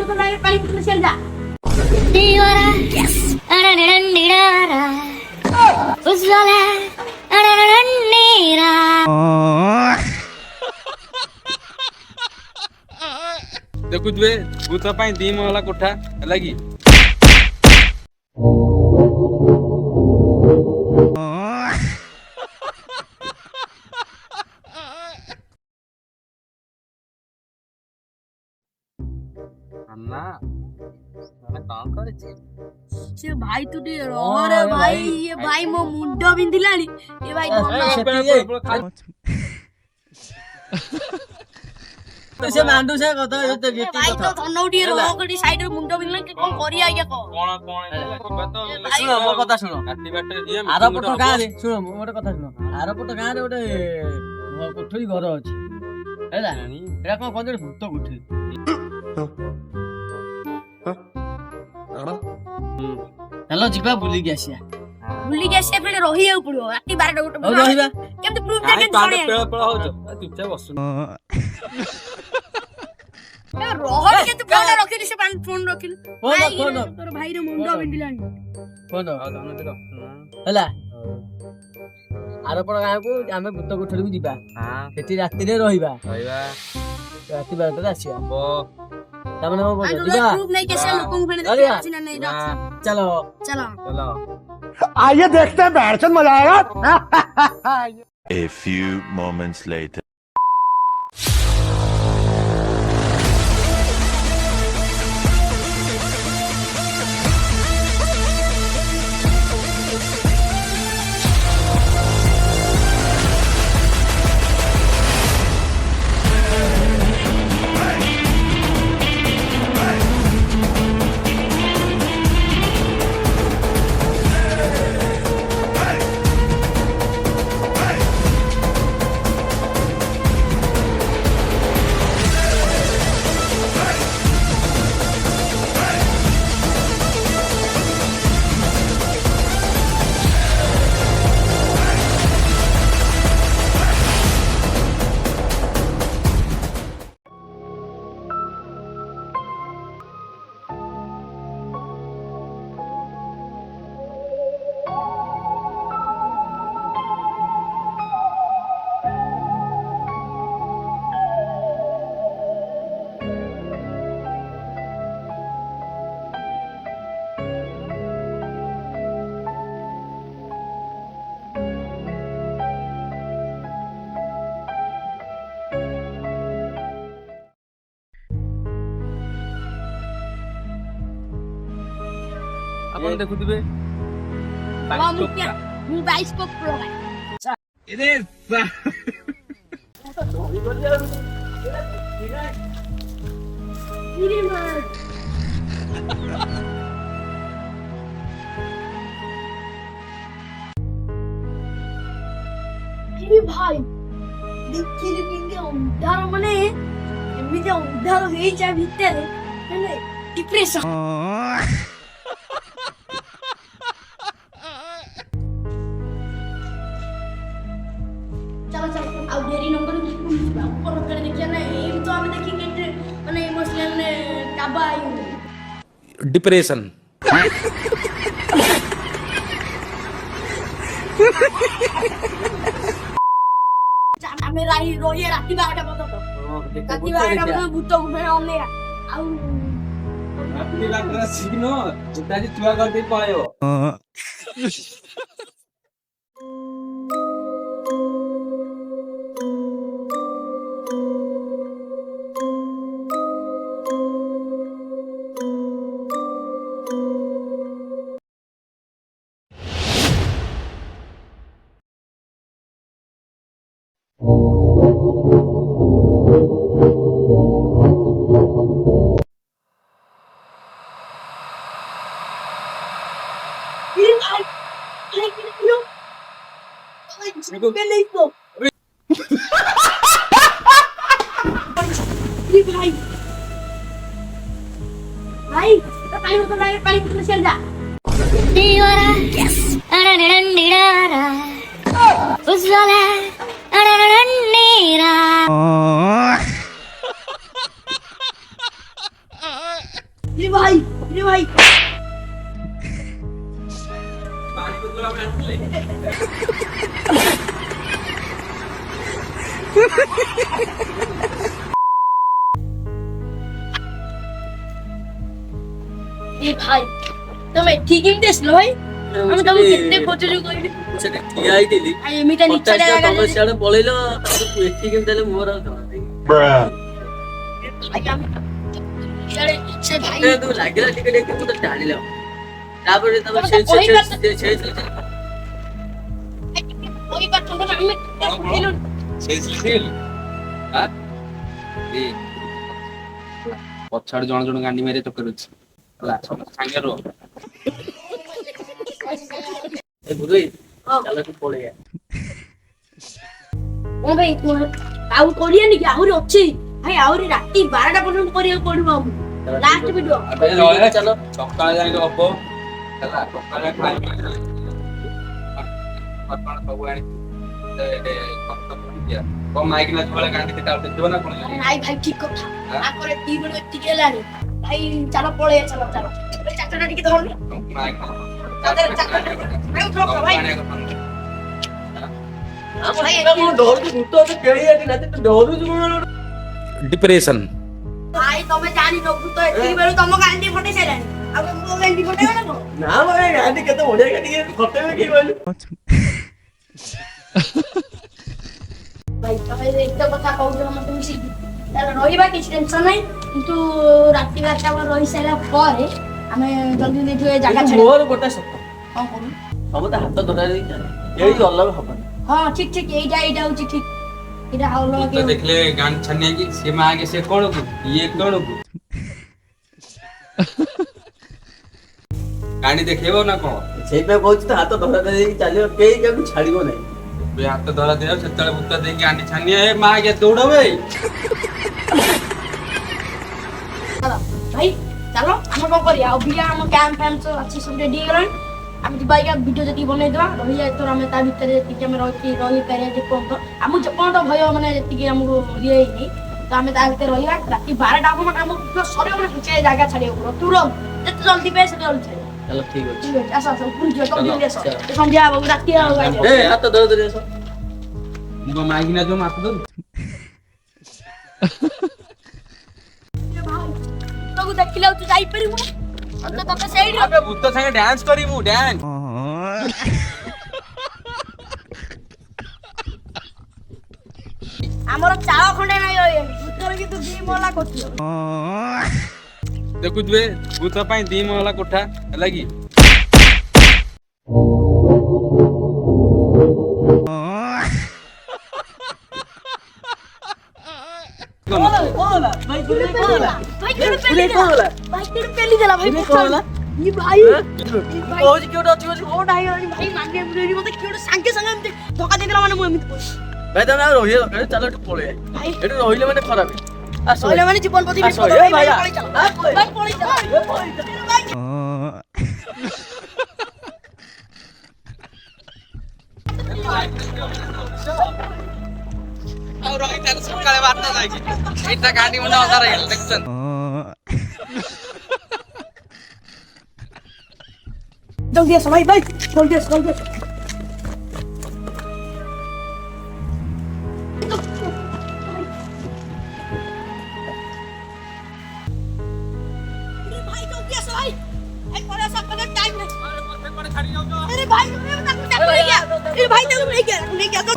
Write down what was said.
तो लागे पानी बोतल चल जा दीवारा अरनडंडीडारा उज्ज्वला अरनडंडीरा ଦେଖୁଥିବେ ଭୂତ ପାଇଁ 2 ମହଲା କୋଠା ହେଲା କି अन्ना मैं काम करे छी से भाई तू रे रे भाई ये भाई मो मुंडो बिंदिलानी ए भाई तो से मांडू से कथा तो जेती भाई कथा तो धनौडी रो कडी साइड रे मुंडो बिंदिला के कोन करिया या को कोण किबा तो सुनो मो कथा सुनो काटी बाटे दिए आरो पटो गां रे सुनो मोर कथा सुनो आरो पटो गां रे ओटे कोठरी घर अछि हैला एरा कोन कोन भूत कोठरी हेलो जिबा बुली गसिया बुली के से फेले रही आ पड़ो राती 12 गोटे हो रहिबा केमते प्रूफ काहे देके पांड छड़े पेळ पेळ हो जो चुपचाप बसु ए रोहन के तू फोन रखी से पान फोन रखी फोन तोर भाई रे मुंडो बिंदिलानी फोन आ दन दे ହେଲା ଆରପଟ ଗାଁକୁ ଆମେ ଭୂତ କୋଠରୀକୁ ଯିବା हां ସେଠି ରାତିରେ ରହିବା କହିବା ରାତି 12ଟାରେ ଆସିବା बो ତାମାନେ କଣ आ କହୁଛ तो ଯିବା प्रूफ नहीं कैसे लोगों को फेले अरे देखि ना नहीं रख ଚାଲ चलो चलो आइए देखते हैं बैठचंद मजा आएगा A few moments later. आपण देखुथिबे हां मुखिया मु 22 को प्रो भाई इदे इरे मार इरे भाई देखिरे निंदे अंधार माने एमिते अंधार हेई जा भितरे माने डिप्रेशन चलो चलो अब डेरी नंबर ऊपर कर देखिए ना एम तो हमें देखेंगे माने इमोशनल ने काबा आई डिप्रेशन हमें राही रोये राती 12टा बजे राती 12टा बजे भूत उठे हमने आउ राती बाटरा सिग्नो उताजी चुआ करते पळेयो भाई भाई पानी बोतल चल जा दीवारा अरनडंडीडारा उज्ज्वला अरनडंडीरा ଏ ଭାଇ ତମେ ଏଠି କେମିତି ଆସିଲ ଭାଇ? ଆମେ ତମକୁ କେତେ ଖୋଜୁଛୁ କହିଲି। ସେଠି ଠିଆ ହେଇଥିଲି ଆଉ ଏମିତି ନିଚ୍ଛାଟିଆ ଜାଗା ତମେ ସିଆଡେ ପଳେଇଲ ଏଠି କେମିତି ହେଲେ ମୋର ଆଉ ଜଣା ନାହିଁ। ଭାଇ ଆମେ ଇଆଡେ ସେ ଭାଇ ତୁ ଲାଗିଲା ଟିକେ ଟିକେ ମତେ ଟାଣିଲ ତାପରେ ତମେ ତମେ ସେ ତ କହିପାରୁଛ। କହିପାରୁଛନ୍ତି ନା ଆମେ କହିଲୁ ପଛଆଡେ ଜଣ ଜଣ ଗାଣ୍ଡି ମାରିବା ଚକ୍କର ଅଛି ହେଲା ସମସ୍ତେ ସାଙ୍ଗରେ ରୁହ। ଏ ବୁଧେଇ ଚାଲ ତୁ ପଳେଇଆ। ହଁ ଭାଇ ଆଉ କରିବାନି କି ଆହୁରି ଅଛି ଭାଇ ଆହୁରି ରାତି 12ଟା ପର୍ଯ୍ୟନ୍ତ କରିବାକୁ ପଡିବ ଆମକୁ ଲାଷ୍ଟ ଭିଡିଓ। ଚାଲ ସକାଳେ ଯାଇକି ହବ ହେଲା ସକାଳେ ଖାଇକି ସବୁ ଆଣି କଣ ମାଇକି ନା ଛୁଆ ଗାଣ୍ଡି ଦିଟା ଉଠେଇଥିବ ନା କଣ? ନାଇଁ ଭାଇ ଠିକ କଥା ଆଙ୍କର ଦି ବେଳ ଏତିକି ହେଲାଣି ଭାଇ ଚାଲ ପଳେଇବା ଚାଲ ଚାଲ ଚାରିଟା ଟିକେ ଧରୁନି ଭାଇ ଉଠ ଭାଇ ଡରୁଛୁ ଭୂତ କେଳି ଏଠି ନା ତୁ ଡରୁଛୁ କଣ? डिप्रेशन ଭାଇ ତମେ ଜାଣିନ ଭୂତ ଏତିକି ବେଳୁ ତମ ଗାଣ୍ଡି ଫଟେଇ ସାରିଲାଣି ଆଉ ମୋ ଗାଣ୍ଡି ଫଟେଇବ ନା କଣ? ନା ମାନେ ଗାଣ୍ଡି କେତେ ବଢିଆ ଗାଣ୍ଡି ଫଟେଇବେ କି କହିଲୁ? ଭାଇ ତମେ ଏତେ କଥା କହୁଛ ମତେ ମିଶିକି ତାହେଲେ ରହିବା କିଛି ଟେନସନ ନାହିଁ କିନ୍ତୁ ରାତି 12ଟା ବେଳେ ରହି ସାରିଲା ପରେ ଆମେ ଜଲ୍ଦି ଜଲ୍ଦି ଏ ଜାଗା ଛାଡିବା। ମୋର ଗୋଟେ ସତ କଣ କରୁନ ସବୁ ତ ହାତ ଧରା ଦେଇଛି ଏଇଠି ଅଲଗା ହବନି। ହଁ ଠିକ ଠିକ ଏଇଟା ହଉଛି ଠିକ ଏଇଟା ଅଲଗା तो देख ले गांड छन्ने की से में आगे से कौन को ये कौन को गांडी देखेबो ना कौन ସେଇଥିପାଇଁ କହୁଛି ତ ହାତ ଧରା ଦେଇକି ଚାଲିବ କେହି କାହାକୁ ଛାଡିବ ନାହିଁ। बे हाथ धरा दे सेतले भूत दे गांडी छन्ने ए मां आगे दौड़ो बे ଭାଇ ଚାଲ ଆମେ କଣ କରିବା ଅବିକା ଆମ କ୍ୟାମ୍ପ ଫ୍ୟାମ୍ପ ସବୁ ଅଛି ସବୁ ରେଡି ହେଇଗଲାଣି ଆମେ ଯିବା ଆଜ୍ଞା ଭିଡ଼ିଓ ଯେତିକି ବନେଇଦେବା ରହିବା ଏଥର ଆମେ ତା ଭିତରେ ଯେତିକି ଆମେ ରହିପାରିବା ଯେପର୍ଯ୍ୟନ୍ତ ଆମକୁ ଯେପର୍ଯ୍ୟନ୍ତ ଭୟ ମାନେ ଯେତିକି ଆମକୁ ଇଏ ହେଇନି ତ ଆମେ ତା ଭିତରେ ରହିବା ରାତି 12ଟା ହବ ମାନେ ଆମକୁ ସରିବ ମାନେ ସେ ଜାଗା ଛାଡ଼ିବାକୁ ପଡ଼ିବ ତୁରନ୍ତ ଯେତେ ଜଲ୍ଦି ପାଏ ସେତେ ଜଲ୍ଦି ଛାଡ଼ିବା ଚାଲ ଠିକ ଅଛି। ଠିକ ଅଛି ଆସ ଆସ ପୁଣି ଯିବା ତମେ ଜଲ୍ଦି ଆସ ସନ୍ଧ୍ୟା ହବ ରାତି ହବ ଏ ହାତ ଧରା ଧରି ଆସ। उनको माइक ना जो मार दो ତକୁ ଦେଖିଲେ ଆଉ ତୁ ଯାଇପାରିବୁ ନା ତତେ ସେଇଠି अबे भूत संगे डांस करी मु डांस ଆମର ଚାଳ ଖଣ୍ଡେ ନାହିଁ ରହିବାକୁ ଭୂତର କିନ୍ତୁ ଦି ମହଲା କରୁଥିବ देखु दुए भूत ପାଇଁ ଦି ମହଲା କୋଠା ଲାଗି ଭାଇ କେଡେ ପେଲି ଦେଲା ଭାଇ କଣ ହେଲା? ଇ ଭାଇ କହୁଛି କିଏ ଗୋଟେ ଅଛି ବୋଲି। କୋଉଟା ହେଇଗଲାଣି ଭାଇ ମାନେ ମତେ କିଏ ଗୋଟେ ସାଙ୍ଗେ ସାଙ୍ଗେ ଏମିତି ଧକ୍କା ଦେଇଦେଲା ମାନେ ମୁଁ ଏମିତି ପଡିଛି ଭାଇ ତମେ ଆଉ ରହିବା ଦରକାର ଚାଲ ଏଠୁ ପଳେଇବା। ଭାଇ ଏଠି ରହିଲେ ମାନେ ଖରାପ। ଆସ କହିଲେ ମାନେ ଜୀବନ ପ୍ରତି ଆସ, ବିପଦ ଏ ଭାଇ ଭାଇ, ପଳେଇ ଚାଲ ଭାଇ ପଳେଇ ଚାଲ ଭାଇ और रही तार सकाळे वार्ता जायची एटा गांडी मुंडा होता राहील देखछन जल्दी आस भाई भाई जल्दी आस जल्दी आस भाई जल्दी आस भाई भाई परे आस अपना टाइम नहीं अरे भाई तुमने ताको ले गया ए भाई ताको ले गया तो